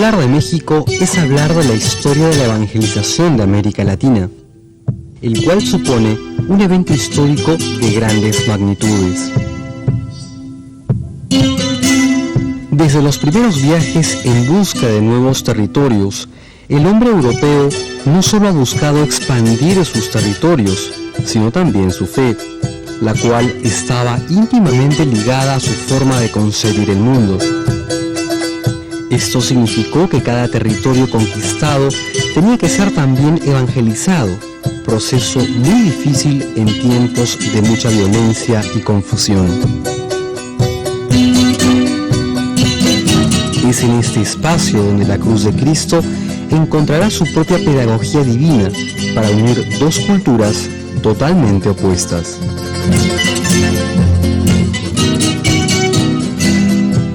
Hablar de México es hablar de la historia de la evangelización de América Latina, el cual supone un evento histórico de grandes magnitudes. Desde los primeros viajes en busca de nuevos territorios, el hombre europeo no solo ha buscado expandir sus territorios, sino también su fe, la cual estaba íntimamente ligada a su forma de concebir el mundo. Esto significó que cada territorio conquistado tenía que ser también evangelizado, proceso muy difícil en tiempos de mucha violencia y confusión. Es en este espacio donde la cruz de Cristo encontrará su propia pedagogía divina para unir dos culturas totalmente opuestas.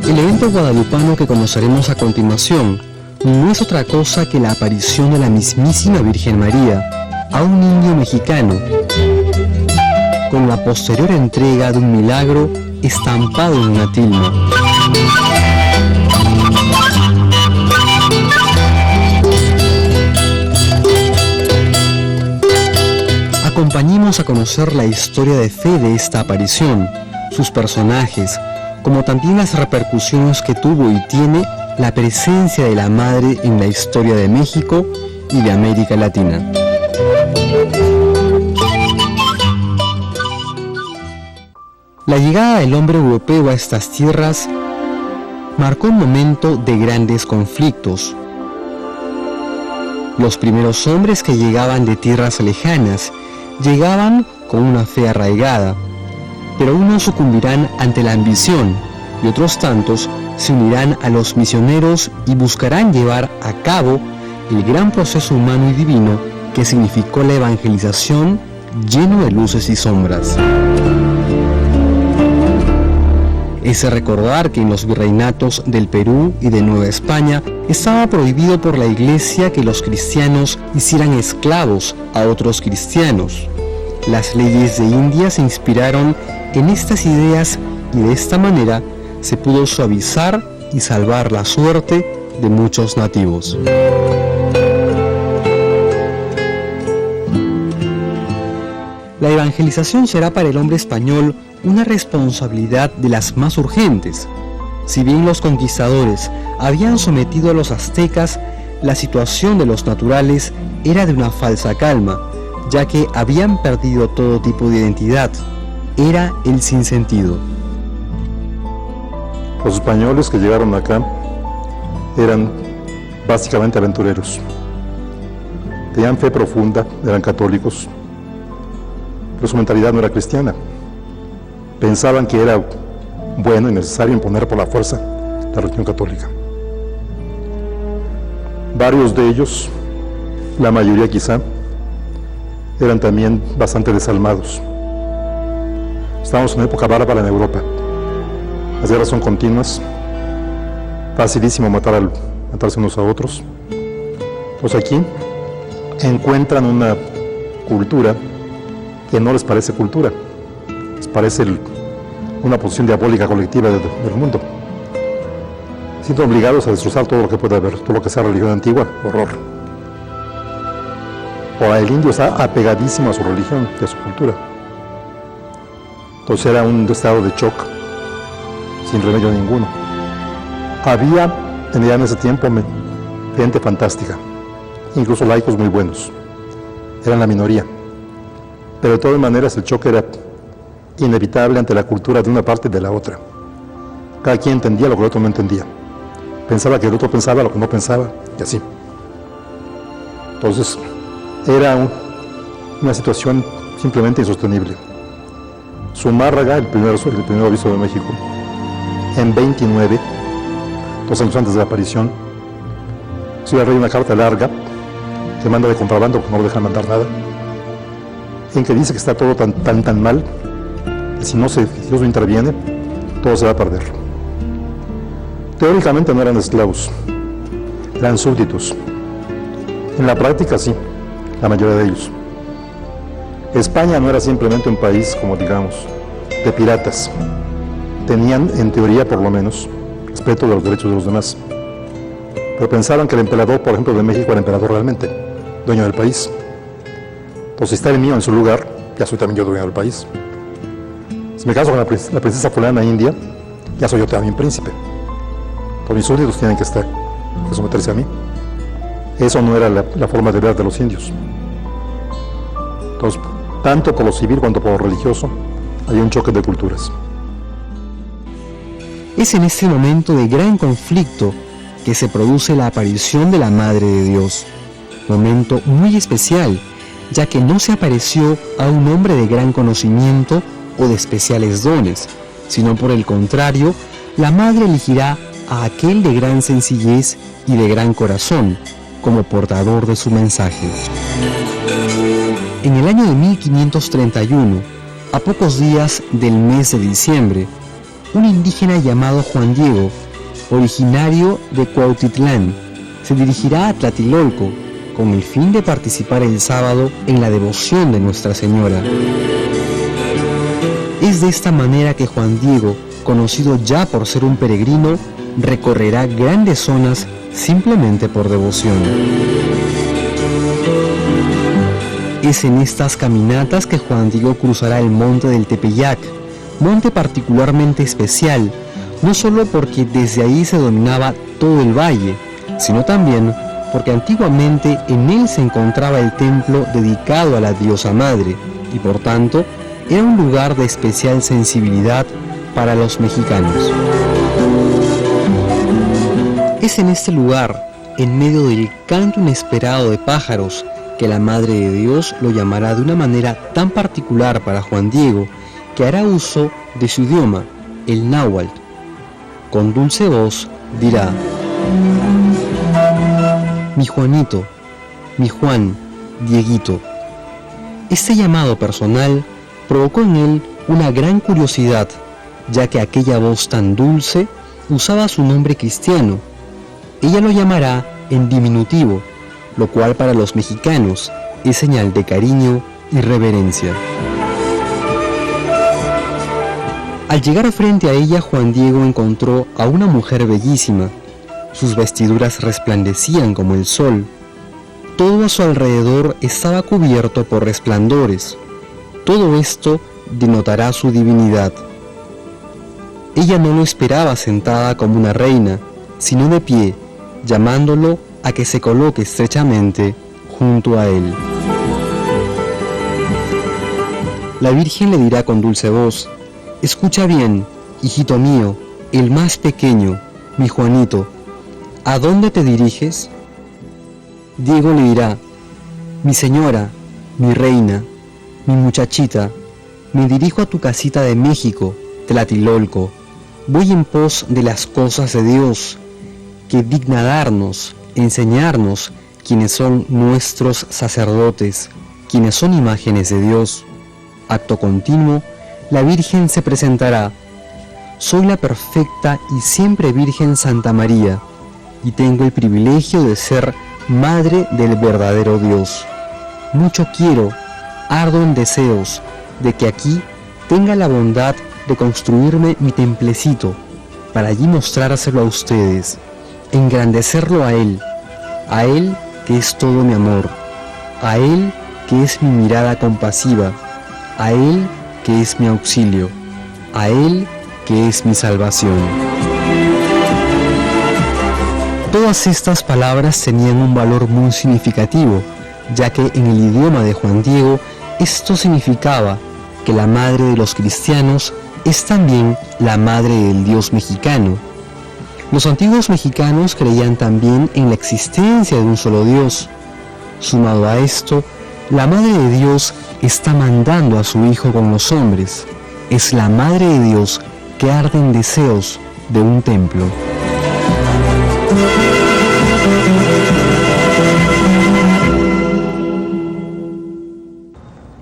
El evento guadalupano que conoceremos a continuación no es otra cosa que la aparición de la mismísima Virgen María a un niño mexicano, con la posterior entrega de un milagro estampado en una tilma. Acompañemos a conocer la historia de fe de esta aparición, sus personajes, como también las repercusiones que tuvo y tiene la presencia de la Madre en la historia de México y de América Latina. La llegada del hombre europeo a estas tierras marcó un momento de grandes conflictos. Los primeros hombres que llegaban de tierras lejanas llegaban con una fe arraigada, pero unos sucumbirán ante la ambición y otros tantos se unirán a los misioneros y buscarán llevar a cabo el gran proceso humano y divino que significó la evangelización, lleno de luces y sombras. Es de recordar que en los virreinatos del Perú y de Nueva España estaba prohibido por la Iglesia que los cristianos hicieran esclavos a otros cristianos. Las leyes de India se inspiraron en estas ideas y de esta manera se pudo suavizar y salvar la suerte de muchos nativos. La evangelización será para el hombre español una responsabilidad de las más urgentes. Si bien los conquistadores habían sometido a los aztecas, la situación de los naturales era de una falsa calma, ya que habían perdido todo tipo de identidad. Era el sinsentido. Los españoles que llegaron acá eran básicamente aventureros. Tenían fe profunda, eran católicos, pero su mentalidad no era cristiana. Pensaban que era bueno y necesario imponer por la fuerza la religión católica. Varios de ellos, la mayoría quizá, eran también bastante desalmados. Estamos en una época bárbara en Europa. Las guerras son continuas, facilísimo matarse unos a otros. Pues aquí encuentran una cultura que no les parece cultura, les parece una posición diabólica colectiva del mundo. Se sienten obligados a destrozar todo lo que pueda haber, todo lo que sea religión antigua, horror. Ahora el indio está apegadísimo a su religión y a su cultura. Entonces era un estado de shock, sin remedio ninguno. Había en ese tiempo gente fantástica, incluso laicos muy buenos. Eran la minoría. Pero de todas maneras el choque era inevitable ante la cultura de una parte y de la otra. Cada quien entendía lo que el otro no entendía. Pensaba que el otro pensaba lo que no pensaba, y así. Entonces, era una situación simplemente insostenible. Zumárraga, el primer obispo de México, en 29, 2 años antes de la aparición, escribe al rey una carta larga que manda de contrabando porque no lo dejan mandar nada, en que dice que está todo tan mal, que si Dios no interviene, todo se va a perder. Teóricamente no eran esclavos, eran súbditos. En la práctica sí, la mayoría de ellos. España no era simplemente un país, como digamos, de piratas. Tenían, en teoría por lo menos, respeto de los derechos de los demás. pero pensaban que el emperador, por ejemplo, de México era emperador realmente, dueño del país. Entonces, si está el mío en su lugar, ya soy también yo dueño del país. Si me caso con la princesa fulana india, ya soy yo también príncipe. Pues mis súbditos tienen que someterse a mí. Eso no era la forma de ver de los indios. Entonces, tanto por lo civil cuanto por lo religioso, hay un choque de culturas. Es en este momento de gran conflicto que se produce la aparición de la Madre de Dios. Momento muy especial, ya que no se apareció a un hombre de gran conocimiento o de especiales dones, sino por el contrario, la Madre elegirá a aquel de gran sencillez y de gran corazón, como portador de su mensaje. En el año de 1531, a pocos días del mes de diciembre, un indígena llamado Juan Diego, originario de Cuautitlán, se dirigirá a Tlatelolco con el fin de participar el sábado en la devoción de Nuestra Señora. Es de esta manera que Juan Diego, conocido ya por ser un peregrino, recorrerá grandes zonas simplemente por devoción. Es en estas caminatas que Juan Diego cruzará el monte del Tepeyac, monte particularmente especial, no solo porque desde ahí se dominaba todo el valle, sino también porque antiguamente en él se encontraba el templo dedicado a la diosa madre, y por tanto era un lugar de especial sensibilidad para los mexicanos. Es en este lugar, en medio del canto inesperado de pájaros, que la Madre de Dios lo llamará de una manera tan particular para Juan Diego, que hará uso de su idioma, el náhuatl. Con dulce voz dirá: mi Juanito, mi Juan, Dieguito. Este llamado personal provocó en él una gran curiosidad, ya que aquella voz tan dulce usaba su nombre cristiano. Ella lo llamará en diminutivo, lo cual para los mexicanos es señal de cariño y reverencia. Al llegar frente a ella, Juan Diego encontró a una mujer bellísima. Sus vestiduras resplandecían como el sol. Todo a su alrededor estaba cubierto por resplandores. Todo esto denotará su divinidad. Ella no lo esperaba sentada como una reina, sino de pie, llamándolo a que se coloque estrechamente junto a él. La Virgen le dirá con dulce voz: escucha bien, hijito mío, el más pequeño, mi Juanito, ¿a dónde te diriges? Diego le dirá: mi señora, mi reina, mi muchachita, me dirijo a tu casita de México, Tlatelolco. Voy en pos de las cosas de Dios, que digna darnos, enseñarnos quienes son nuestros sacerdotes, quienes son imágenes de Dios. Acto continuo, la Virgen se presentará: soy la perfecta y siempre Virgen Santa María, y tengo el privilegio de ser Madre del verdadero Dios. Mucho quiero, ardo en deseos, de que aquí tenga la bondad de construirme mi templecito, para allí mostrárselo a ustedes, engrandecerlo a Él que es todo mi amor, a Él que es mi mirada compasiva, a Él que es mi auxilio, a Él que es mi salvación. Todas estas palabras tenían un valor muy significativo, ya que en el idioma de Juan Diego esto significaba que la madre de los cristianos es también la madre del Dios mexicano. Los antiguos mexicanos creían también en la existencia de un solo Dios. Sumado a esto, la Madre de Dios está mandando a su Hijo con los hombres. Es la Madre de Dios que arde en deseos de un templo.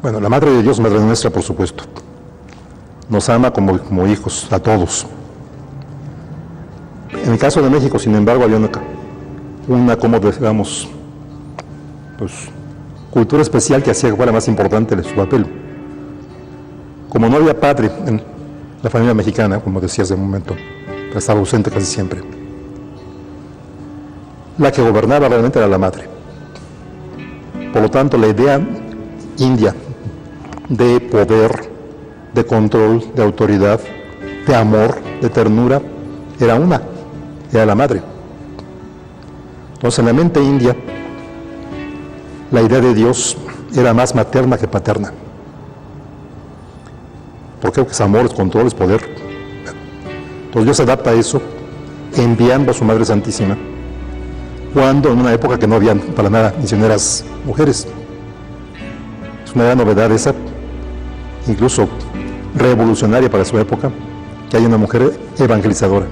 Bueno, la Madre de Dios, Madre nuestra, por supuesto. Nos ama como hijos, a todos. En el caso de México, sin embargo, había una como digamos, pues, cultura especial que hacía que fuera más importante su papel. Como no había padre en la familia mexicana, como decías de un momento, estaba ausente casi siempre. la que gobernaba realmente era la madre. Por lo tanto, la idea india de poder, de control, de autoridad, de amor, de ternura, era la madre. Entonces, en la mente india, la idea de Dios era más materna que paterna. Porque es amor, es control, es poder. Entonces Dios se adapta a eso, enviando a su Madre Santísima, cuando en una época que no había para nada misioneras mujeres. Es una gran novedad esa, incluso revolucionaria para su época, que haya una mujer evangelizadora.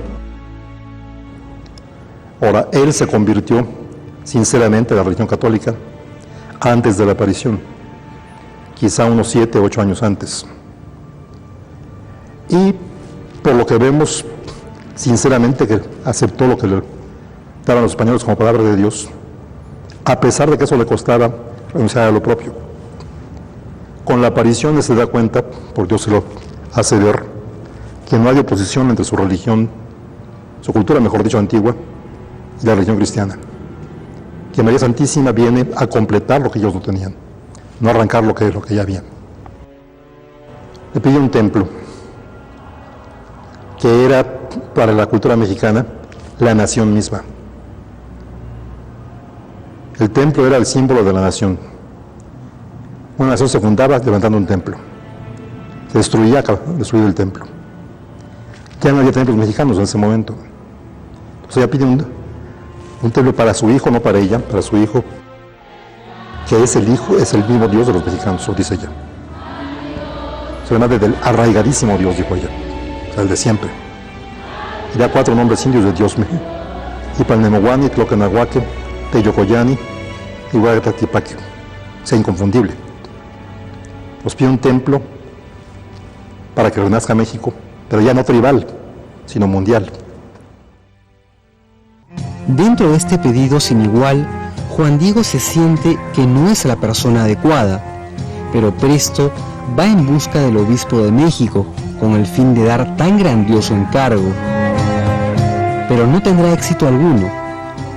Ahora, él se convirtió sinceramente a la religión católica antes de la aparición, quizá unos 7 u 8 años antes. Y por lo que vemos, sinceramente, que aceptó lo que le daban los españoles como palabra de Dios, a pesar de que eso le costaba renunciar a lo propio. Con la aparición se da cuenta, porque Dios se lo hace ver, que no hay oposición entre su religión, su cultura, mejor dicho, antigua, y la religión cristiana. Que María Santísima viene a completar lo que ellos no tenían, no arrancar lo que ya había. Le pidió un templo, que era para la cultura mexicana la nación misma. El templo era el símbolo de la nación. Una nación se fundaba levantando un templo. Se destruía destruido el templo. Ya no había templos mexicanos en ese momento. Entonces ella pide un templo para su hijo, no para ella, para su hijo, que es el hijo, es el mismo Dios de los mexicanos, dice ella. Se llama del arraigadísimo Dios, dijo ella. O sea, el de siempre. Y da 4 nombres indios de Dios: Ipalnemoguani, Tloquenahuaque, Teyocoyani y Huayatatipaque. O sea, inconfundible. Nos pide un templo para que renazca México, pero ya no tribal, sino mundial. Dentro de este pedido sin igual, Juan Diego se siente que no es la persona adecuada, pero presto va en busca del obispo de México con el fin de dar tan grandioso encargo. Pero no tendrá éxito alguno.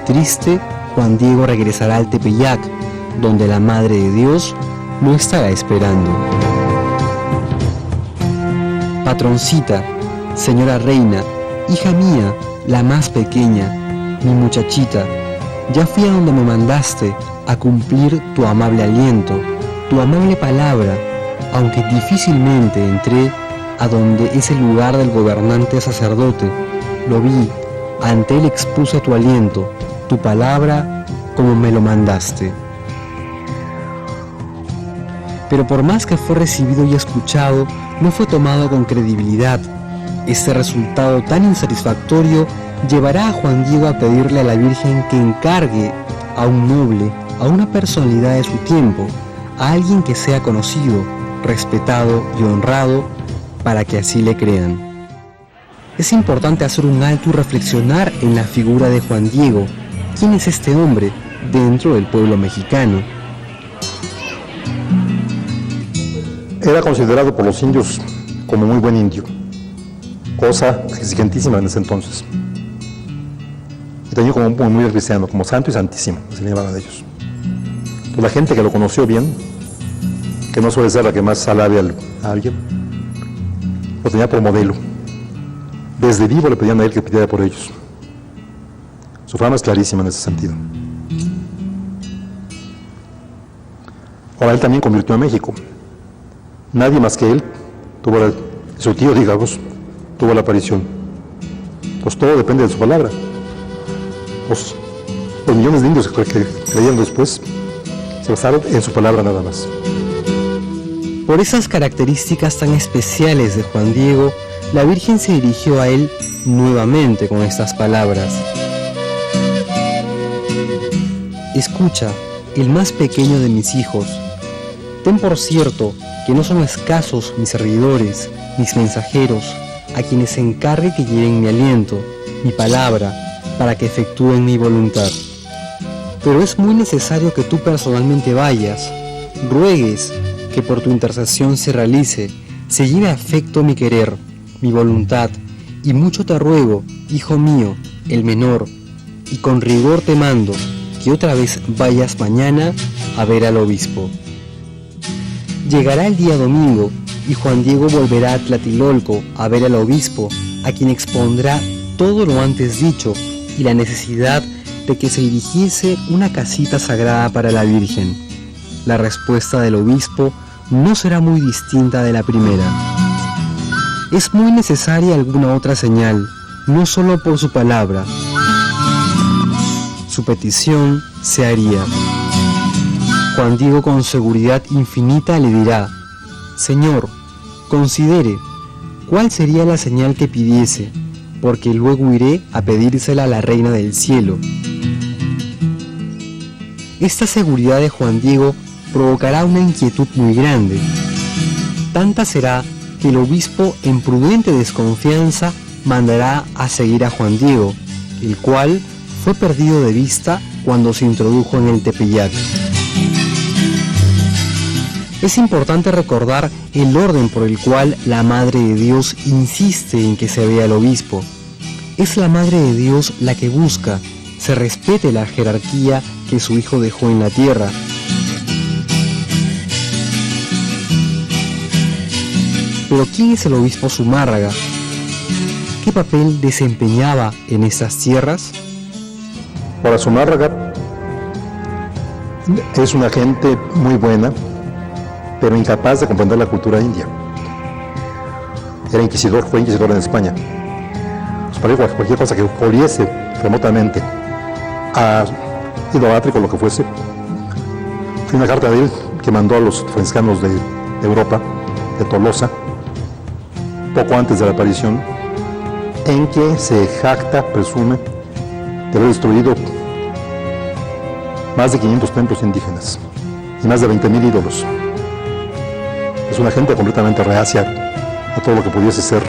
Triste, Juan Diego regresará al Tepeyac, donde la Madre de Dios lo estará esperando. Patroncita, señora reina, hija mía, la más pequeña, mi muchachita, ya fui a donde me mandaste a cumplir tu amable aliento, tu amable palabra, aunque difícilmente entré a donde es el lugar del gobernante sacerdote. Lo vi, ante él expuse tu aliento, tu palabra, como me lo mandaste. Pero por más que fue recibido y escuchado, no fue tomado con credibilidad. Este resultado tan insatisfactorio llevará a Juan Diego a pedirle a la Virgen que encargue a un noble, a una personalidad de su tiempo, a alguien que sea conocido, respetado y honrado, para que así le crean. Es importante hacer un alto y reflexionar en la figura de Juan Diego. ¿Quién es este hombre dentro del pueblo mexicano? Era considerado por los indios como muy buen indio, cosa exigentísima en ese entonces. Y también como muy cristiano, como santo y santísimo, se le llamaban a ellos. Entonces, la gente que lo conoció bien, que no suele ser la que más alabe a alguien, lo tenía por modelo. Desde vivo le pedían a él que pidiera por ellos. Su fama es clarísima en ese sentido. Ahora él también convirtió a México. Nadie más que él su tío, digamos, tuvo la aparición. Pues todo depende de su palabra. Los millones de indios que creían después se basaron en su palabra nada más. Por esas características tan especiales de Juan Diego, la Virgen se dirigió a él nuevamente con estas palabras. Escucha, el más pequeño de mis hijos. Ten por cierto que no son escasos mis servidores, mis mensajeros, a quienes encargue que lleven mi aliento, mi palabra, para que efectúen mi voluntad. Pero es muy necesario que tú personalmente vayas, ruegues que por tu intercesión se realice, se lleve a efecto mi querer, mi voluntad, y mucho te ruego, hijo mío, el menor, y con rigor te mando que otra vez vayas mañana a ver al obispo. Llegará el día domingo y Juan Diego volverá a Tlatelolco a ver al obispo, a quien expondrá todo lo antes dicho y la necesidad de que se erigiese una casita sagrada para la Virgen. La respuesta del obispo no será muy distinta de la primera. Es muy necesaria alguna otra señal, no solo por su palabra. Su petición se haría. Juan Diego con seguridad infinita le dirá: Señor, considere, ¿cuál sería la señal que pidiese? Porque luego iré a pedírsela a la Reina del Cielo. Esta seguridad de Juan Diego provocará una inquietud muy grande. Tanta será que el obispo, en prudente desconfianza, mandará a seguir a Juan Diego, el cual fue perdido de vista cuando se introdujo en el Tepeyac. Es importante recordar el orden por el cual la Madre de Dios insiste en que se vea al obispo. Es la Madre de Dios la que busca se respete la jerarquía que su hijo dejó en la tierra. Pero ¿quién es el obispo Zumárraga? ¿Qué papel desempeñaba en estas tierras? Ahora, Zumárraga es una gente muy buena, pero incapaz de comprender la cultura india. Era inquisidor, fue inquisidor en España. Pues para cualquier cosa que oliese remotamente a idolátrico, lo que fuese, fue una carta de él que mandó a los franciscanos de Europa, de Tolosa, poco antes de la aparición, en que se jacta, presume, de haber destruido más de 500 templos indígenas y más de 20.000 ídolos. Es una gente completamente reacia a todo lo que pudiese ser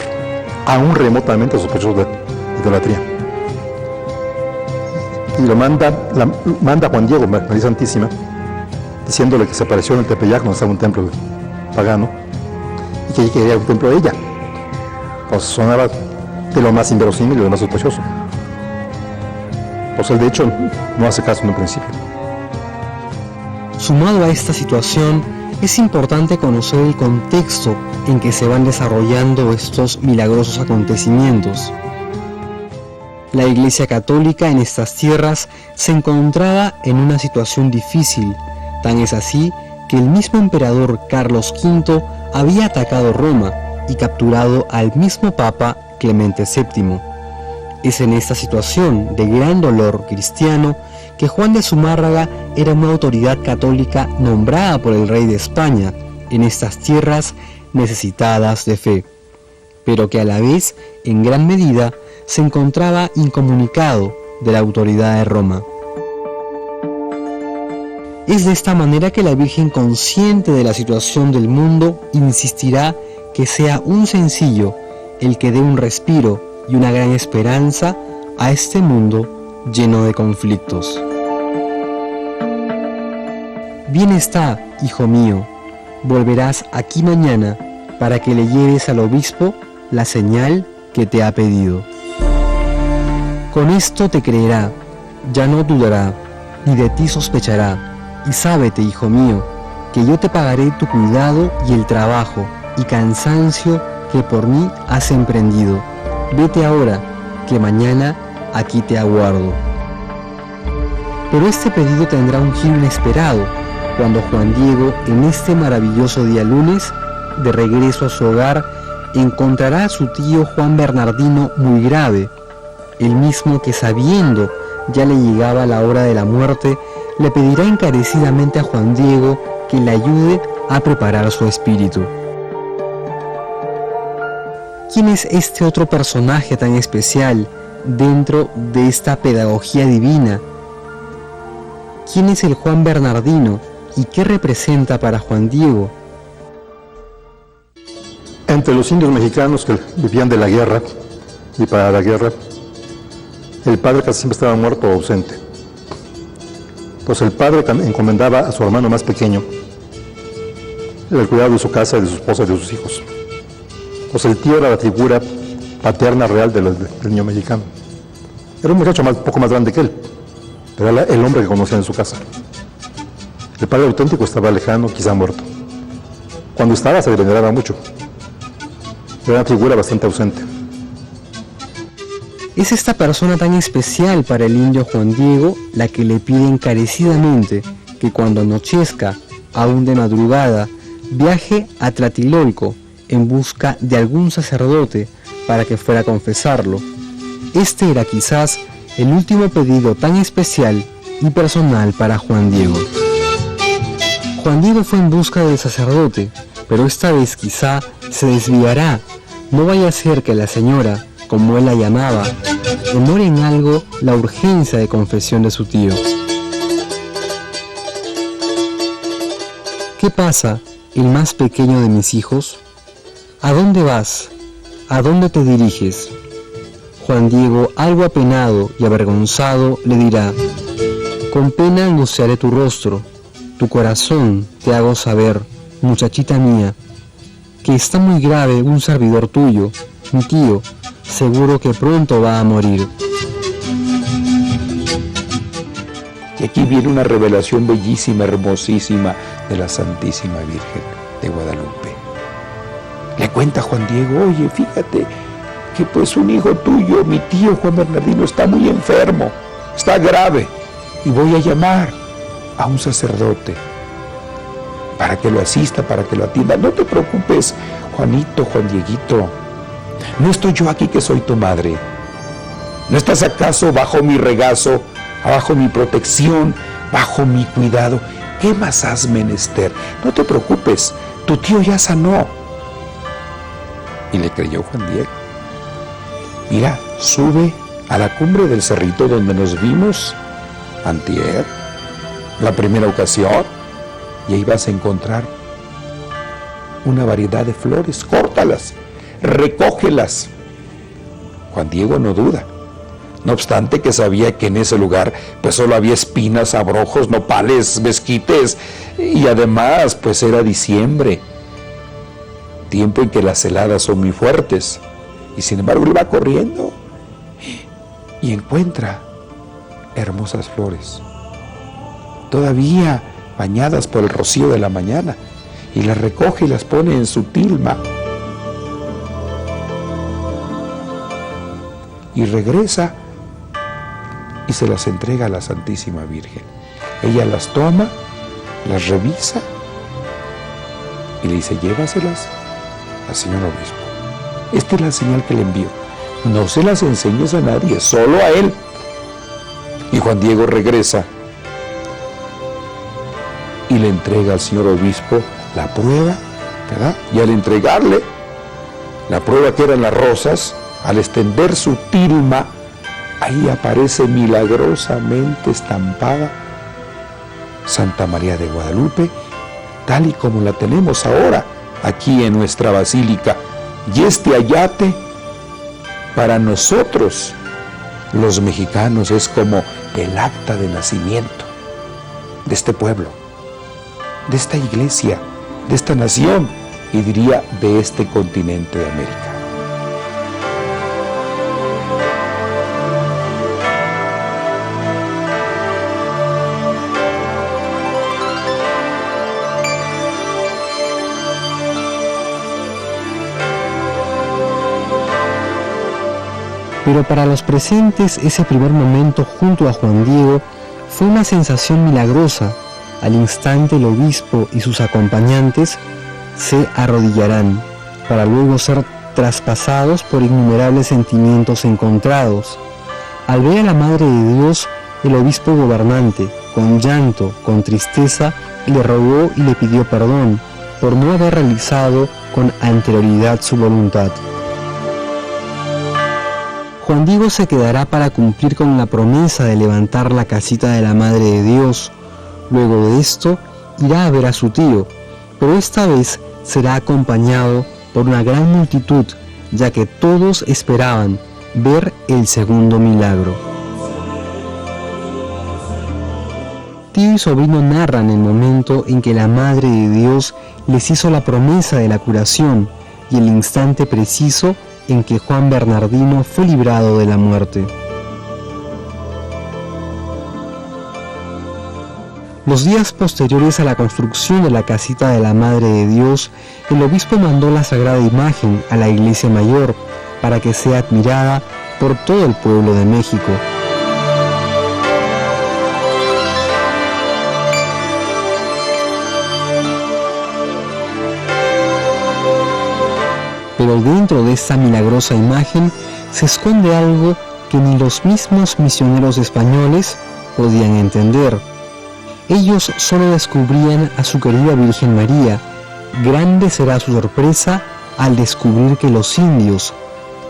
aún remotamente sospechoso de idolatría. Y lo manda Juan Diego, María Santísima, diciéndole que se apareció en el Tepeyac, donde estaba un templo pagano, y que quería un templo de ella. Pues sonaba de lo más inverosímil y de lo más sospechoso. Pues él, de hecho, no hace caso en un principio. Sumado a esta situación, es importante conocer el contexto en que se van desarrollando estos milagrosos acontecimientos. La Iglesia Católica en estas tierras se encontraba en una situación difícil, tan es así que el mismo emperador Carlos V había atacado Roma y capturado al mismo Papa Clemente VII. Es en esta situación de gran dolor cristiano que Juan de Zumárraga era una autoridad católica nombrada por el rey de España en estas tierras necesitadas de fe, pero que a la vez, en gran medida, se encontraba incomunicado de la autoridad de Roma. Es de esta manera que la Virgen, consciente de la situación del mundo, insistirá que sea un sencillo el que dé un respiro y una gran esperanza a este mundo lleno de conflictos. Bien está, hijo mío, volverás aquí mañana para que le lleves al obispo la señal que te ha pedido. Con esto te creerá, ya no dudará, ni de ti sospechará, y sábete, hijo mío, que yo te pagaré tu cuidado y el trabajo y cansancio que por mí has emprendido. Vete ahora, que mañana aquí te aguardo. Pero este pedido tendrá un giro inesperado, cuando Juan Diego, en este maravilloso día lunes, de regreso a su hogar, encontrará a su tío Juan Bernardino muy grave, el mismo que, sabiendo ya le llegaba la hora de la muerte, le pedirá encarecidamente a Juan Diego que le ayude a preparar su espíritu. ¿Quién es este otro personaje tan especial dentro de esta pedagogía divina? ¿Quién es el Juan Bernardino y qué representa para Juan Diego? Entre los indios mexicanos que vivían de la guerra y para la guerra, el padre casi siempre estaba muerto o ausente. Entonces el padre encomendaba a su hermano más pequeño el cuidado de su casa, de su esposa y de sus hijos. Entonces el tío era la figura paterna real del niño mexicano. Era un muchacho un poco más grande que él, pero era el hombre que conocía en su casa. El padre auténtico estaba lejano, quizá muerto. Cuando estaba se le veneraba mucho. Era una figura bastante ausente. Es esta persona tan especial para el indio Juan Diego la que le pide encarecidamente que cuando anochezca, aún de madrugada, viaje a Tlatelolco en busca de algún sacerdote para que fuera a confesarlo. Este era quizás el último pedido tan especial y personal para Juan Diego. Juan Diego fue en busca del sacerdote, pero esta vez quizá se desviará. No vaya a ser que la señora, como él la llamaba, demore en algo la urgencia de confesión de su tío. ¿Qué pasa, el más pequeño de mis hijos? ¿A dónde vas? ¿A dónde te diriges? Juan Diego, algo apenado y avergonzado, le dirá: con pena angustiaré tu rostro, tu corazón te hago saber, muchachita mía, que está muy grave un servidor tuyo, mi tío, seguro que pronto va a morir. Y aquí viene una revelación bellísima, hermosísima de la Santísima Virgen de Guadalupe. Le cuenta a Juan Diego: oye, fíjate que pues un hijo tuyo, mi tío Juan Bernardino, está muy enfermo, está grave, y voy a llamar a un sacerdote para que lo asista, para que lo atienda. No te preocupes, Juanito, Juan Dieguito, no estoy yo aquí que soy tu madre. ¿No estás acaso bajo mi regazo, bajo mi protección, bajo mi cuidado? ¿Qué más has menester? No te preocupes, tu tío ya sanó. Y le creyó Juan Diego. Mira, sube a la cumbre del cerrito donde nos vimos antier, la primera ocasión, y ahí vas a encontrar una variedad de flores. Córtalas, recógelas. Juan Diego no duda, no obstante que sabía que en ese lugar pues solo había espinas, abrojos, nopales, mezquites, y además pues era diciembre, tiempo en que las heladas son muy fuertes, y sin embargo él va corriendo y encuentra hermosas flores, todavía bañadas por el rocío de la mañana, y las recoge y las pone en su tilma. Y regresa y se las entrega a la Santísima Virgen. Ella las toma, las revisa y le dice: llévaselas al señor obispo. Esta es la señal que le envío. No se las enseñes a nadie, solo a él. Y Juan Diego regresa y le entrega al señor obispo la prueba, ¿verdad? Y al entregarle la prueba, que eran las rosas, al extender su tilma, ahí aparece milagrosamente estampada Santa María de Guadalupe, tal y como la tenemos ahora aquí en nuestra basílica. Y este ayate, para nosotros los mexicanos, es como el acta de nacimiento de este pueblo, de esta iglesia, de esta nación, y diría de este continente de América. Pero para los presentes, ese primer momento junto a Juan Diego fue una sensación milagrosa. Al instante el obispo y sus acompañantes se arrodillarán, para luego ser traspasados por innumerables sentimientos encontrados. Al ver a la Madre de Dios, el obispo gobernante, con llanto, con tristeza, le rogó y le pidió perdón por no haber realizado con anterioridad su voluntad. Juan Diego se quedará para cumplir con la promesa de levantar la casita de la Madre de Dios. Luego de esto, irá a ver a su tío, pero esta vez será acompañado por una gran multitud, ya que todos esperaban ver el segundo milagro. Tío y sobrino narran el momento en que la Madre de Dios les hizo la promesa de la curación y el instante preciso en que Juan Bernardino fue librado de la muerte. Los días posteriores a la construcción de la casita de la Madre de Dios, el obispo mandó la sagrada imagen a la iglesia mayor para que sea admirada por todo el pueblo de México. Pero dentro de esta milagrosa imagen se esconde algo que ni los mismos misioneros españoles podían entender. Ellos solo descubrían a su querida Virgen María. Grande será su sorpresa al descubrir que los indios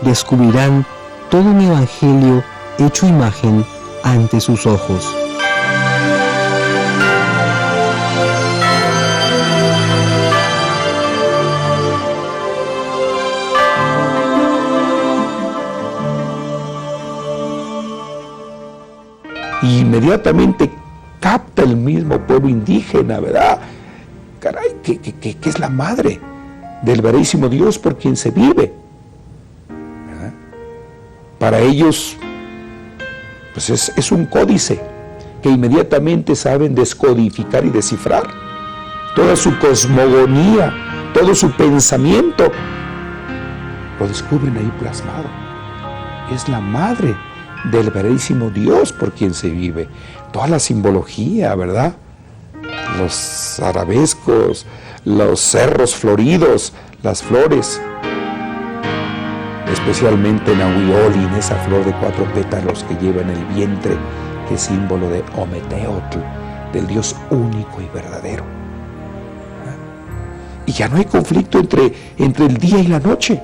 descubrirán todo un evangelio hecho imagen ante sus ojos. Y inmediatamente capta el mismo pueblo indígena, ¿verdad? Caray, que es la madre del verísimo Dios por quien se vive, ¿verdad? Para ellos, pues es un códice que inmediatamente saben descodificar y descifrar. Toda su cosmogonía, todo su pensamiento, lo descubren ahí plasmado. Es la madre del verísimo Dios por quien se vive. Toda la simbología, ¿verdad? Los arabescos, los cerros floridos, las flores, especialmente Nahuiolin, esa flor de 4 pétalos que lleva en el vientre, que es símbolo de Ometeotl, del Dios único y verdadero. Y ya no hay conflicto entre el día y la noche,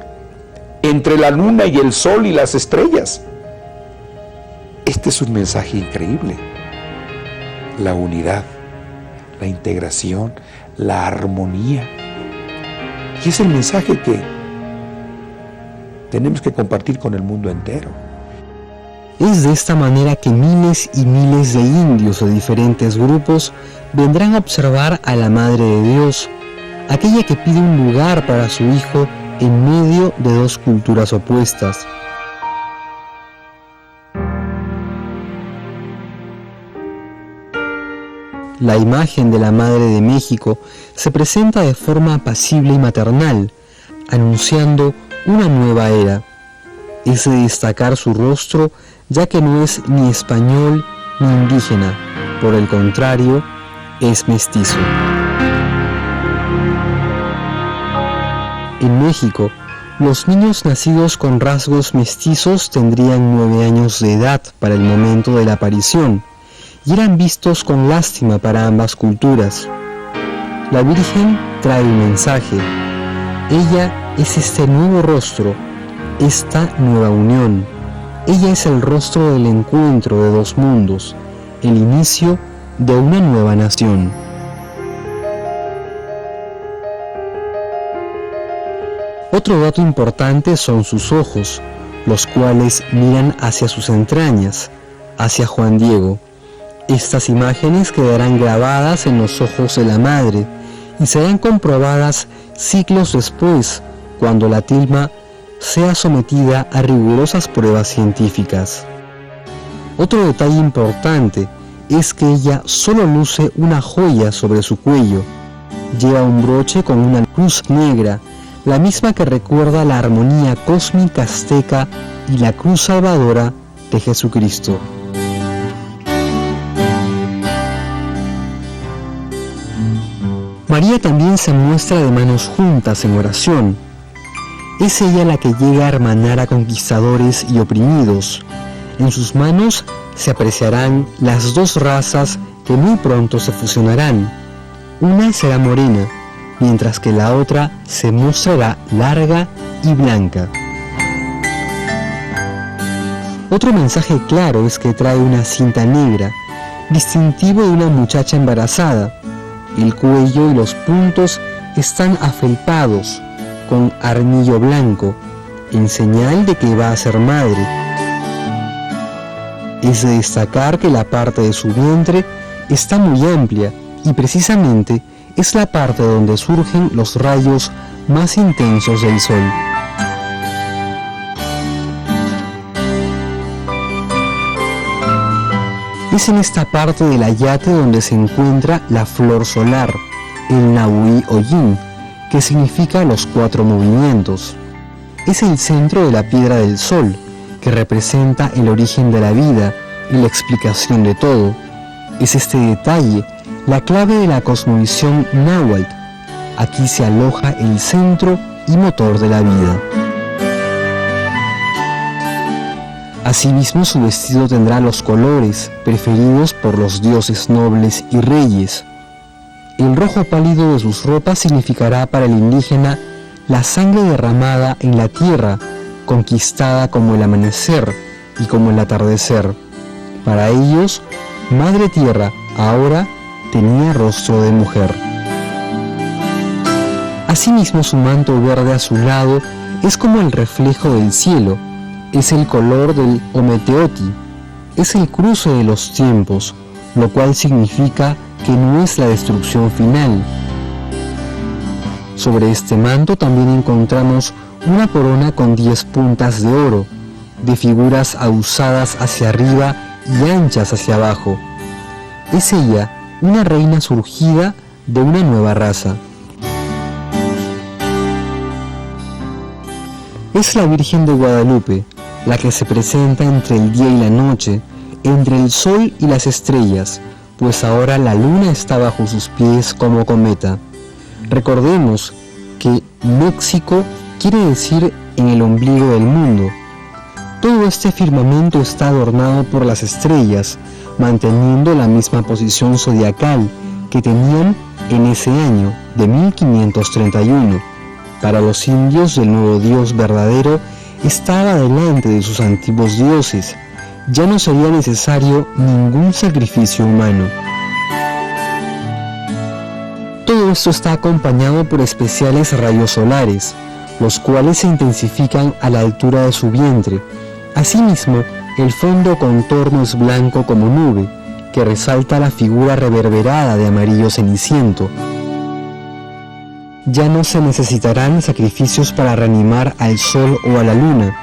entre la luna y el sol y las estrellas. Este es un mensaje increíble. La unidad, la integración, la armonía. Y es el mensaje que tenemos que compartir con el mundo entero. Es de esta manera que miles y miles de indios de diferentes grupos vendrán a observar a la Madre de Dios, aquella que pide un lugar para su hijo en medio de 2 culturas opuestas. La imagen de la Madre de México se presenta de forma apacible y maternal, anunciando una nueva era. Es de destacar su rostro, ya que no es ni español ni indígena, por el contrario, es mestizo. En México, los niños nacidos con rasgos mestizos tendrían 9 años de edad para el momento de la aparición, y eran vistos con lástima para ambas culturas. La Virgen trae un mensaje. Ella es este nuevo rostro, esta nueva unión. Ella es el rostro del encuentro de 2 mundos, el inicio de una nueva nación. Otro dato importante son sus ojos, los cuales miran hacia sus entrañas, hacia Juan Diego. Estas imágenes quedarán grabadas en los ojos de la Madre y serán comprobadas siglos después, cuando la tilma sea sometida a rigurosas pruebas científicas. Otro detalle importante es que ella solo luce una joya sobre su cuello. Lleva un broche con una cruz negra, la misma que recuerda la armonía cósmica azteca y la cruz salvadora de Jesucristo. María también se muestra de manos juntas en oración. Es ella la que llega a hermanar a conquistadores y oprimidos. En sus manos se apreciarán las 2 razas que muy pronto se fusionarán. Una será morena, mientras que la otra se mostrará larga y blanca. Otro mensaje claro es que trae una cinta negra, distintivo de una muchacha embarazada. El cuello y los puntos están afelpados con armillo blanco, en señal de que va a ser madre. Es de destacar que la parte de su vientre está muy amplia y precisamente es la parte donde surgen los rayos más intensos del sol. Es en esta parte del ayate donde se encuentra la flor solar, el Nahui Oyin, que significa los 4 movimientos. Es el centro de la piedra del sol, que representa el origen de la vida y la explicación de todo. Es este detalle la clave de la cosmovisión náhuatl. Aquí se aloja el centro y motor de la vida. Asimismo, su vestido tendrá los colores preferidos por los dioses nobles y reyes. El rojo pálido de sus ropas significará para el indígena la sangre derramada en la tierra, conquistada como el amanecer y como el atardecer. Para ellos, Madre Tierra ahora tenía rostro de mujer. Asimismo, su manto verde azulado es como el reflejo del cielo, es el color del Ometeoti, es el cruce de los tiempos, lo cual significa que no es la destrucción final. Sobre este manto también encontramos una corona con 10 puntas de oro, de figuras ahusadas hacia arriba y anchas hacia abajo. Es ella una reina surgida de una nueva raza. Es la Virgen de Guadalupe, la que se presenta entre el día y la noche, entre el sol y las estrellas, pues ahora la luna está bajo sus pies como cometa. Recordemos que México quiere decir en el ombligo del mundo. Todo este firmamento está adornado por las estrellas, manteniendo la misma posición zodiacal que tenían en ese año de 1531. Para los indios, el nuevo Dios verdadero estaba delante de sus antiguos dioses. Ya no sería necesario ningún sacrificio humano. Todo esto está acompañado por especiales rayos solares, los cuales se intensifican a la altura de su vientre. Asimismo, el fondo contorno es blanco como nube, que resalta la figura reverberada de amarillo ceniciento. Ya no se necesitarán sacrificios para reanimar al sol o a la luna.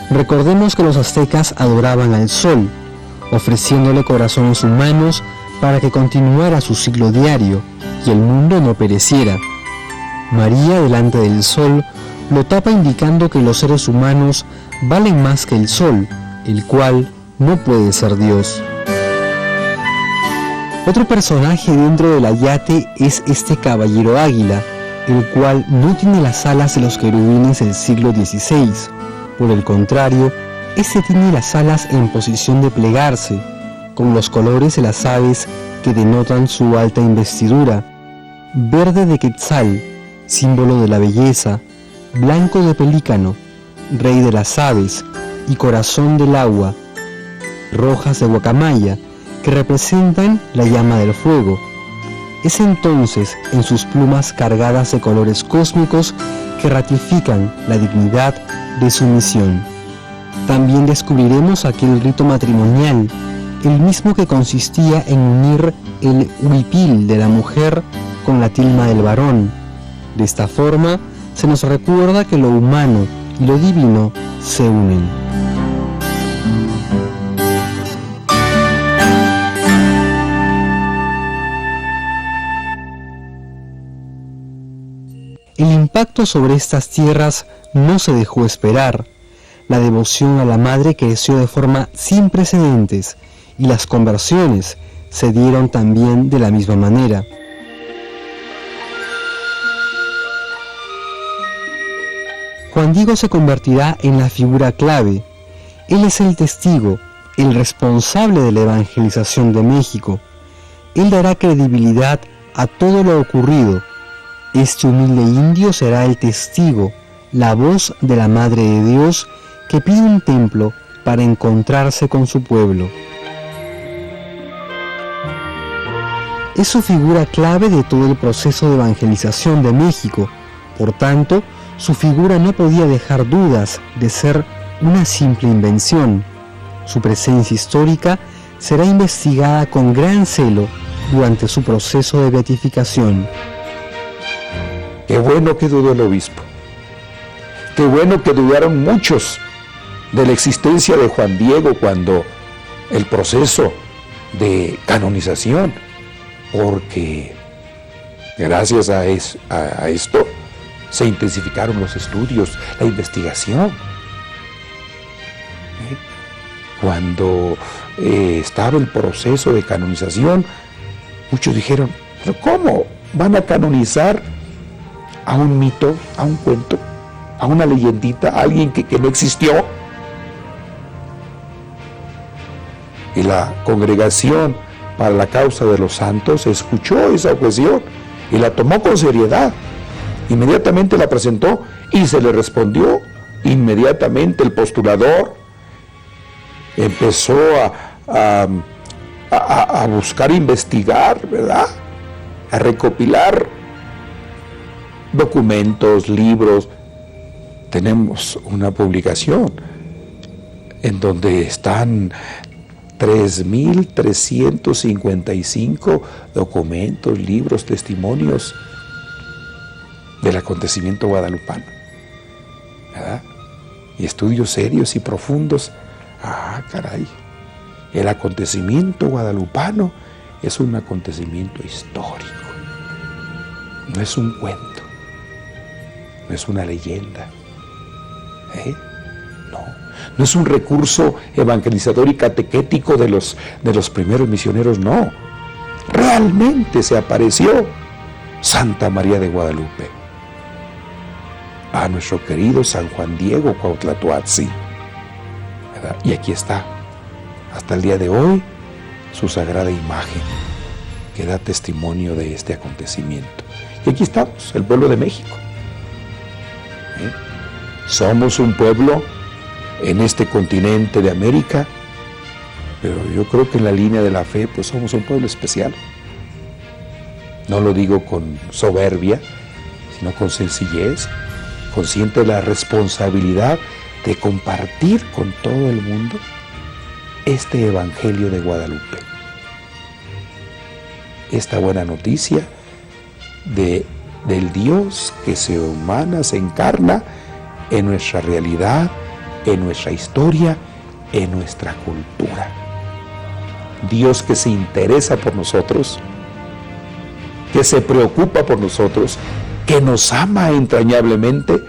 Recordemos que los aztecas adoraban al sol, ofreciéndole corazones humanos para que continuara su ciclo diario y el mundo no pereciera. María, delante del sol, lo tapa indicando que los seres humanos valen más que el sol, el cual no puede ser Dios. Otro personaje dentro del ayate es este caballero águila, el cual no tiene las alas de los querubines del siglo XVI. Por el contrario, este tiene las alas en posición de plegarse, con los colores de las aves que denotan su alta investidura: verde de quetzal, símbolo de la belleza; blanco de pelícano, rey de las aves; y corazón del agua; rojas de guacamaya, que representan la llama del fuego. Es entonces en sus plumas cargadas de colores cósmicos que ratifican la dignidad de su misión. También descubriremos aquel rito matrimonial, el mismo que consistía en unir el huipil de la mujer con la tilma del varón. De esta forma se nos recuerda que lo humano y lo divino se unen. El impacto sobre estas tierras no se dejó esperar. La devoción a la madre creció de forma sin precedentes y las conversiones se dieron también de la misma manera. Juan Diego se convertirá en la figura clave. Él es el testigo, el responsable de la evangelización de México. Él dará credibilidad a todo lo ocurrido. Este humilde indio será el testigo, la voz de la Madre de Dios que pide un templo para encontrarse con su pueblo. Es su figura clave de todo el proceso de evangelización de México. Por tanto, su figura no podía dejar dudas de ser una simple invención. Su presencia histórica será investigada con gran celo durante su proceso de beatificación. Qué bueno que dudó el obispo. Qué bueno que dudaron muchos de la existencia de Juan Diego cuando el proceso de canonización, porque gracias a esto se intensificaron los estudios, la investigación. Cuando estaba el proceso de canonización, muchos dijeron, ¿pero cómo van a canonizar a un mito, a un cuento, a una leyendita, a alguien que no existió? Y la Congregación para la Causa de los Santos escuchó esa objeción y la tomó con seriedad. Inmediatamente la presentó y se le respondió. Inmediatamente el postulador empezó a buscar investigar, ¿verdad? A recopilar documentos, libros. Tenemos una publicación en donde están 3.355 documentos, libros, testimonios del acontecimiento guadalupano, ¿verdad? Y estudios serios y profundos. Ah, caray, el acontecimiento guadalupano es un acontecimiento histórico, no es un cuento, no es una leyenda, no es un recurso evangelizador y catequético de los primeros misioneros, no, realmente se apareció Santa María de Guadalupe a nuestro querido San Juan Diego Cuauhtlatoatzin, ¿verdad? Y aquí está, hasta el día de hoy, su sagrada imagen que da testimonio de este acontecimiento. Y aquí estamos, el pueblo de México. Somos un pueblo en este continente de América, pero yo creo que en la línea de la fe, pues somos un pueblo especial. No lo digo con soberbia, sino con sencillez, consciente de la responsabilidad de compartir con todo el mundo este Evangelio de Guadalupe. Esta buena noticia del Dios que se humana, se encarna en nuestra realidad, en nuestra historia, en nuestra cultura. Dios que se interesa por nosotros, que se preocupa por nosotros, que nos ama entrañablemente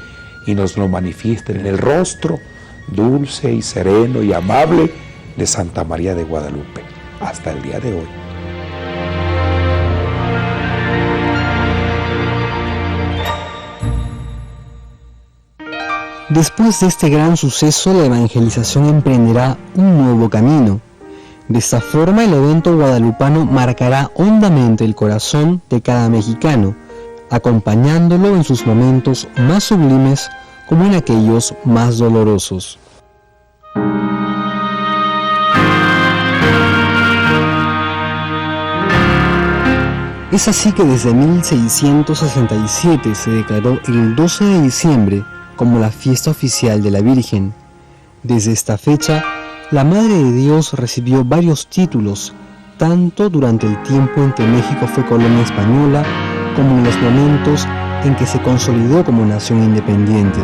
y nos lo manifiesta en el rostro dulce y sereno y amable de Santa María de Guadalupe, hasta el día de hoy. Después de este gran suceso, la evangelización emprenderá un nuevo camino. De esta forma, el evento guadalupano marcará hondamente el corazón de cada mexicano, acompañándolo en sus momentos más sublimes como en aquellos más dolorosos. Es así que desde 1667 se declaró el 12 de diciembre como la fiesta oficial de la Virgen. Desde esta fecha, la Madre de Dios recibió varios títulos, tanto durante el tiempo en que México fue colonia española, como en los momentos en que se consolidó como nación independiente.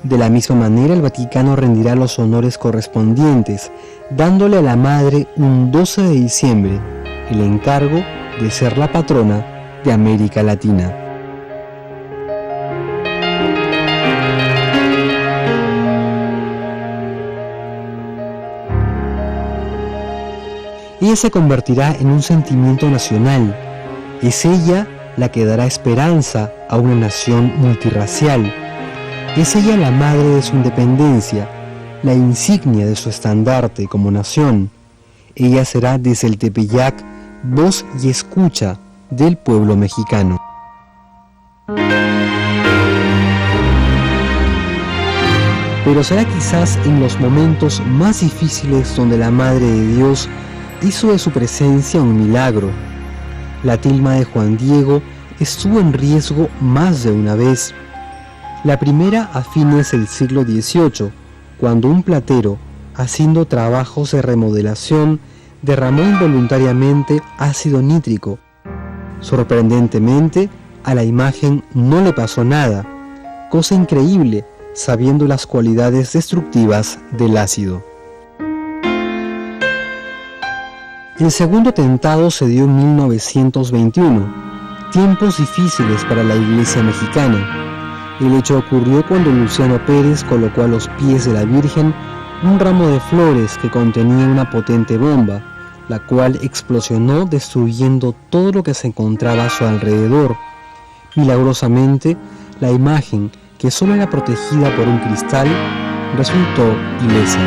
De la misma manera, el Vaticano rendirá los honores correspondientes, dándole a la Madre un 12 de diciembre el encargo de ser la patrona de América Latina. Ella se convertirá en un sentimiento nacional. Es ella la que dará esperanza a una nación multirracial. Es ella la madre de su independencia, la insignia de su estandarte como nación. Ella será desde el Tepeyac voz y escucha del pueblo mexicano. Pero será quizás en los momentos más difíciles donde la Madre de Dios hizo de su presencia un milagro. La tilma de Juan Diego estuvo en riesgo más de una vez. La primera a fines del siglo XVIII, cuando un platero, haciendo trabajos de remodelación, derramó involuntariamente ácido nítrico. Sorprendentemente, a la imagen no le pasó nada, cosa increíble sabiendo las cualidades destructivas del ácido. El segundo atentado se dio en 1921, tiempos difíciles para la Iglesia mexicana. El hecho ocurrió cuando Luciano Pérez colocó a los pies de la Virgen un ramo de flores que contenía una potente bomba, la cual explosionó destruyendo todo lo que se encontraba a su alrededor. Milagrosamente, la imagen, que solo era protegida por un cristal, resultó ilesa.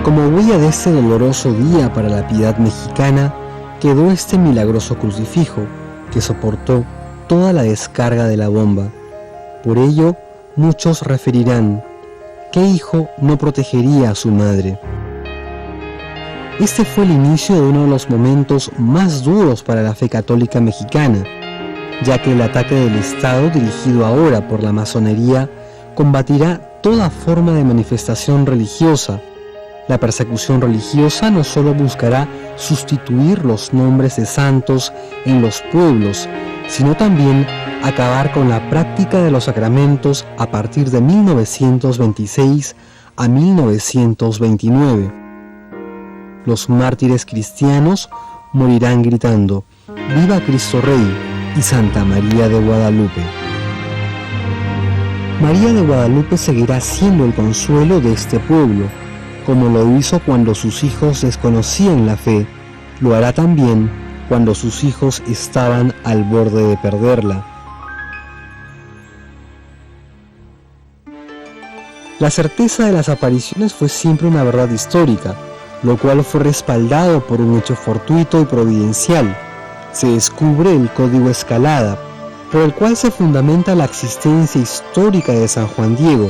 Como huella de este doloroso día para la piedad mexicana, quedó este milagroso crucifijo que soportó toda la descarga de la bomba. Por ello, muchos referirán: ¿qué hijo no protegería a su madre? Este fue el inicio de uno de los momentos más duros para la fe católica mexicana, ya que el ataque del Estado dirigido ahora por la masonería combatirá toda forma de manifestación religiosa. La persecución religiosa no solo buscará sustituir los nombres de santos en los pueblos, sino también acabar con la práctica de los sacramentos a partir de 1926 a 1929. Los mártires cristianos morirán gritando: ¡Viva Cristo Rey y Santa María de Guadalupe! María de Guadalupe seguirá siendo el consuelo de este pueblo. Como lo hizo cuando sus hijos desconocían la fe, lo hará también cuando sus hijos estaban al borde de perderla. La certeza de las apariciones fue siempre una verdad histórica, lo cual fue respaldado por un hecho fortuito y providencial. Se descubre el Código Escalada, por el cual se fundamenta la existencia histórica de San Juan Diego.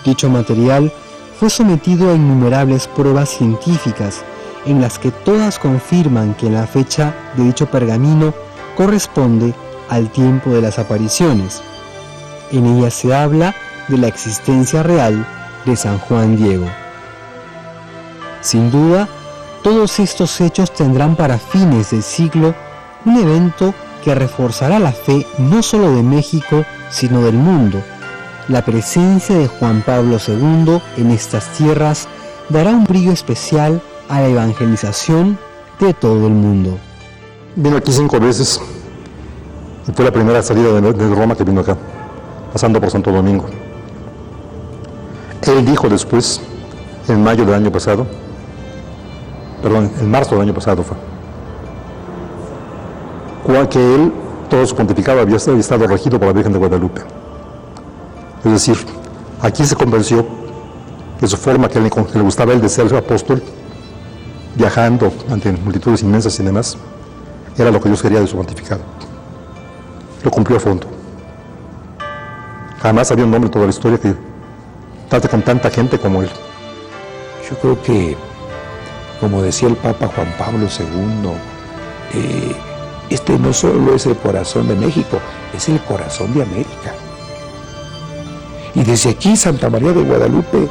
Dicho material fue sometido a innumerables pruebas científicas, en las que todas confirman que la fecha de dicho pergamino corresponde al tiempo de las apariciones. En ella se habla de la existencia real de San Juan Diego. Sin duda, todos estos hechos tendrán para fines del siglo un evento que reforzará la fe no solo de México, sino del mundo. La presencia de Juan Pablo II en estas tierras dará un brillo especial a la evangelización de todo el mundo. Vino aquí 5 veces y fue la primera salida de Roma que vino acá, pasando por Santo Domingo. Él dijo después, en marzo del año pasado fue, que él, todo su pontificado había estado regido por la Virgen de Guadalupe. Es decir, aquí se convenció de su forma que le gustaba él de ser apóstol, viajando ante multitudes inmensas y demás, era lo que Dios quería de su pontificado. Lo cumplió a fondo. Jamás había un hombre en toda la historia que trate con tanta gente como él. Yo creo que, como decía el Papa Juan Pablo II, este no solo es el corazón de México, es el corazón de América. Y desde aquí Santa María de Guadalupe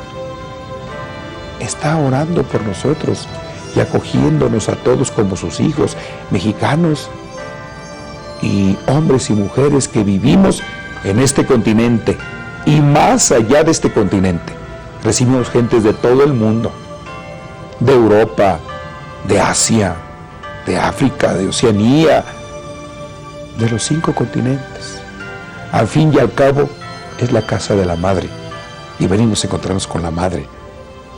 está orando por nosotros y acogiéndonos a todos como sus hijos, mexicanos y hombres y mujeres que vivimos en este continente y más allá de este continente. Recibimos gentes de todo el mundo, de Europa, de Asia, de África, de Oceanía, de los 5 continentes. Al fin y al cabo, es la casa de la Madre y venimos a encontrarnos con la Madre,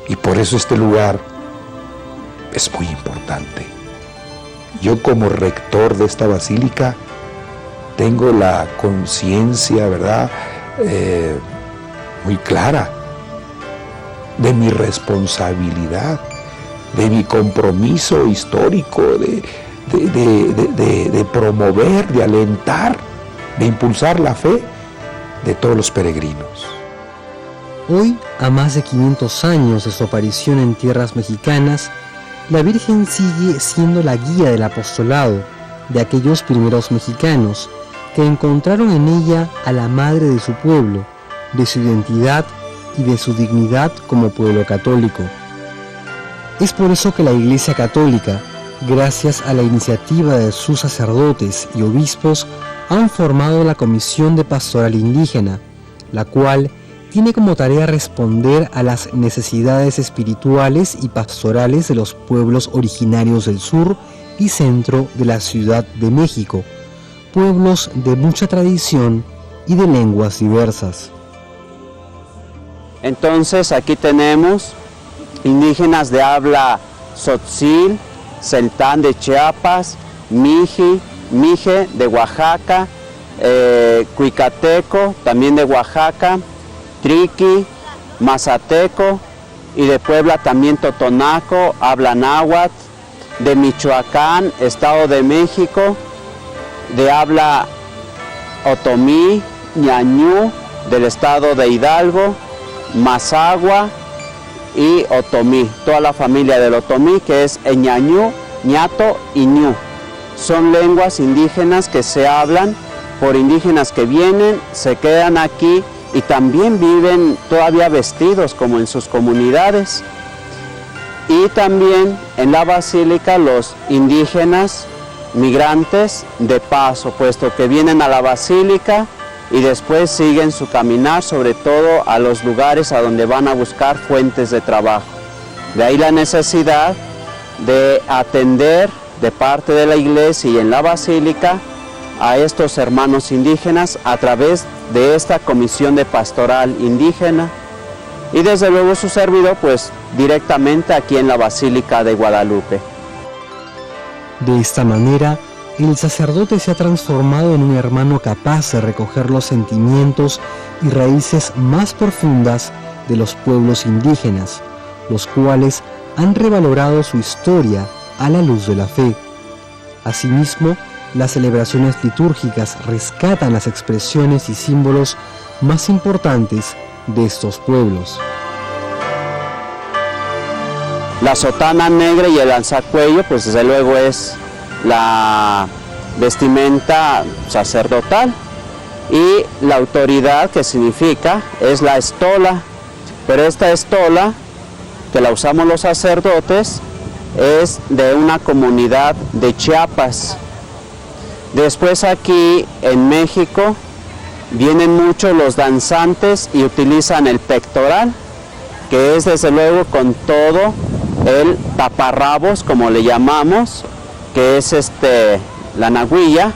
y por eso este lugar es muy importante. Yo, como rector de esta basílica, tengo la conciencia, ¿verdad?, muy clara de mi responsabilidad, de mi compromiso histórico de promover, de alentar, de impulsar la fe de todos los peregrinos. Hoy, a más de 500 años de su aparición en tierras mexicanas, la Virgen sigue siendo la guía del apostolado de aquellos primeros mexicanos que encontraron en ella a la madre de su pueblo, de su identidad y de su dignidad como pueblo católico. Es por eso que la Iglesia Católica, gracias a la iniciativa de sus sacerdotes y obispos, han formado la Comisión de Pastoral Indígena, la cual tiene como tarea responder a las necesidades espirituales y pastorales de los pueblos originarios del sur y centro de la Ciudad de México, pueblos de mucha tradición y de lenguas diversas. Entonces aquí tenemos indígenas de habla tzotzil, celtán de Chiapas, mije de Oaxaca, cuicateco también de Oaxaca, triqui, mazateco, y de Puebla también totonaco, habla náhuatl, de Michoacán, Estado de México, de habla otomí, ñañú, del estado de Hidalgo, mazagua y otomí, toda la familia del otomí, que es ñañú, ñato y ñu. Son lenguas indígenas que se hablan por indígenas que vienen, se quedan aquí y también viven todavía vestidos como en sus comunidades. Y también en la basílica los indígenas migrantes de paso, puesto que vienen a la basílica y después siguen su caminar, sobre todo a los lugares a donde van a buscar fuentes de trabajo. De ahí la necesidad de atender de parte de la iglesia y en la basílica a estos hermanos indígenas a través de esta comisión de pastoral indígena y desde luego su servidor pues directamente aquí en la Basílica de Guadalupe. De esta manera, el sacerdote se ha transformado en un hermano capaz de recoger los sentimientos y raíces más profundas de los pueblos indígenas, los cuales han revalorado su historia a la luz de la fe. Asimismo, las celebraciones litúrgicas rescatan las expresiones y símbolos más importantes de estos pueblos. La sotana negra y el alzacuello, pues desde luego es la vestimenta sacerdotal, y la autoridad, que significa, es la estola, pero esta estola, que la usamos los sacerdotes, es de una comunidad de Chiapas. Después aquí en México vienen muchos los danzantes y utilizan el pectoral, que es desde luego con todo el taparrabos, como le llamamos, que es la naguilla,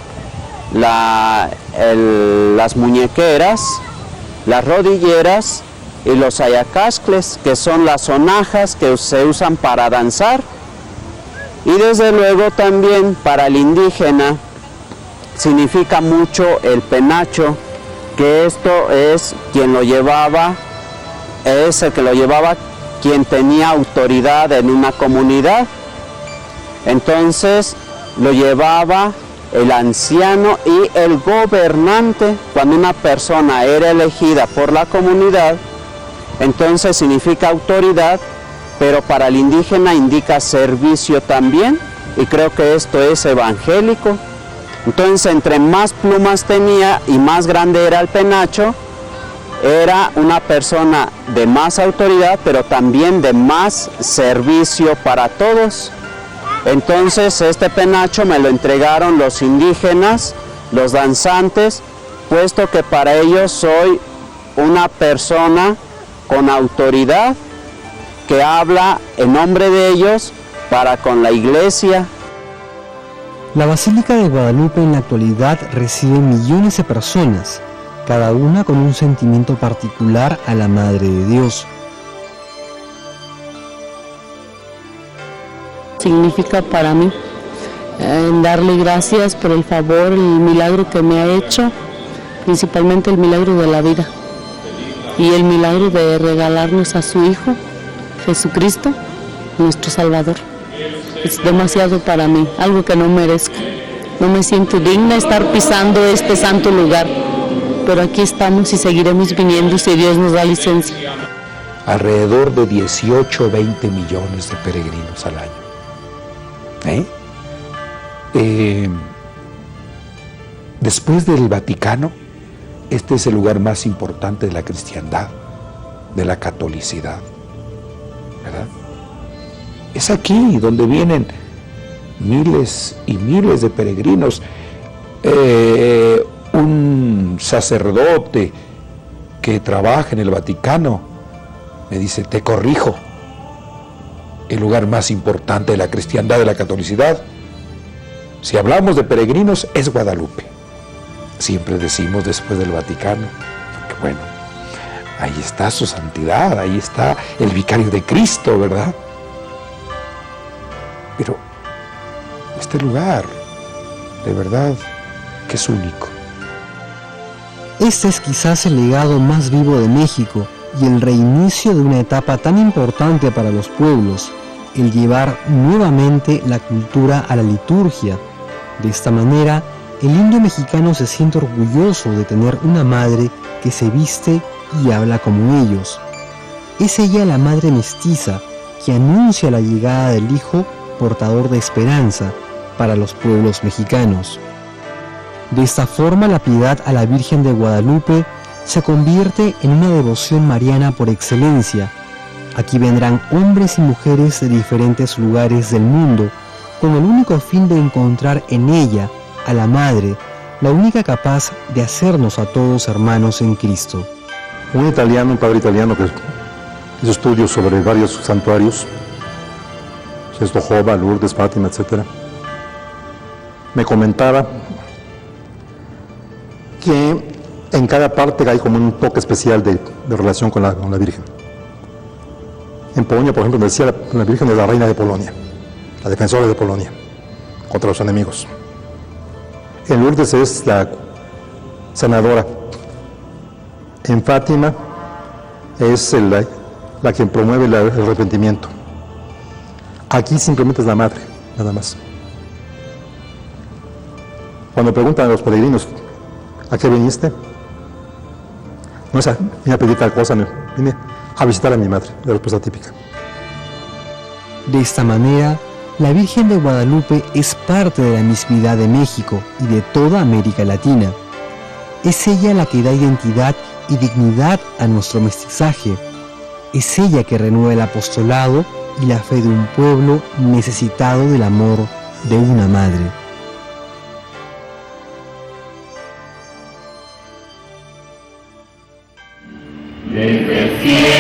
las muñequeras, las rodilleras y los ayacascles, que son las sonajas que se usan para danzar. Y desde luego también para el indígena significa mucho el penacho, que esto es quien lo llevaba, es el que lo llevaba quien tenía autoridad en una comunidad. Entonces lo llevaba el anciano y el gobernante. Cuando una persona era elegida por la comunidad, entonces significa autoridad, pero para el indígena indica servicio también, y creo que esto es evangélico. Entonces, entre más plumas tenía y más grande era el penacho, era una persona de más autoridad, pero también de más servicio para todos. Entonces, este penacho me lo entregaron los indígenas, los danzantes, puesto que para ellos soy una persona con autoridad que habla en nombre de ellos para con la iglesia. La Basílica de Guadalupe en la actualidad recibe millones de personas, cada una con un sentimiento particular a la Madre de Dios. Significa para mí darle gracias por el favor, el milagro que me ha hecho, principalmente el milagro de la vida y el milagro de regalarnos a su Hijo, Jesucristo, nuestro Salvador. Es demasiado para mí, algo que no merezco. No me siento digna de estar pisando este santo lugar, pero aquí estamos y seguiremos viniendo si Dios nos da licencia. Alrededor de 18 o 20 millones de peregrinos al año. Después del Vaticano, este es el lugar más importante de la cristiandad, de la catolicidad, ¿verdad? Es aquí donde vienen miles y miles de peregrinos. Un sacerdote que trabaja en el Vaticano me dice: te corrijo, el lugar más importante de la cristiandad, de la catolicidad, si hablamos de peregrinos, es Guadalupe. Siempre decimos después del Vaticano, porque bueno, ahí está su santidad, ahí está el vicario de Cristo, ¿verdad? Pero este lugar, de verdad, que es único. Este es quizás el legado más vivo de México y el reinicio de una etapa tan importante para los pueblos, el llevar nuevamente la cultura a la liturgia. De esta manera, el indio mexicano se siente orgulloso de tener una madre que se viste y habla como ellos. Es ella la madre mestiza que anuncia la llegada del Hijo portador de esperanza para los pueblos mexicanos. De esta forma, la piedad a la Virgen de Guadalupe se convierte en una devoción mariana por excelencia. Aquí vendrán hombres y mujeres de diferentes lugares del mundo con el único fin de encontrar en ella a la Madre, la única capaz de hacernos a todos hermanos en Cristo. Un padre italiano que hizo estudios sobre varios santuarios, Czestochowa, Lourdes, Fátima, etc., me comentaba que en cada parte hay como un toque especial de relación con la Virgen. En Polonia, por ejemplo, me decía la Virgen es la reina de Polonia, la defensora de Polonia contra los enemigos. En Lourdes es la sanadora. En Fátima es la que promueve el arrepentimiento. Aquí simplemente es la madre, nada más. Cuando preguntan a los peregrinos, ¿a qué viniste? No es vine a pedir tal cosa, vine a visitar a mi madre, la respuesta típica. De esta manera, la Virgen de Guadalupe es parte de la mismidad de México y de toda América Latina. Es ella la que da identidad y dignidad a nuestro mestizaje. Es ella que renueva el apostolado y la fe de un pueblo necesitado del amor de una madre. Desde el cielo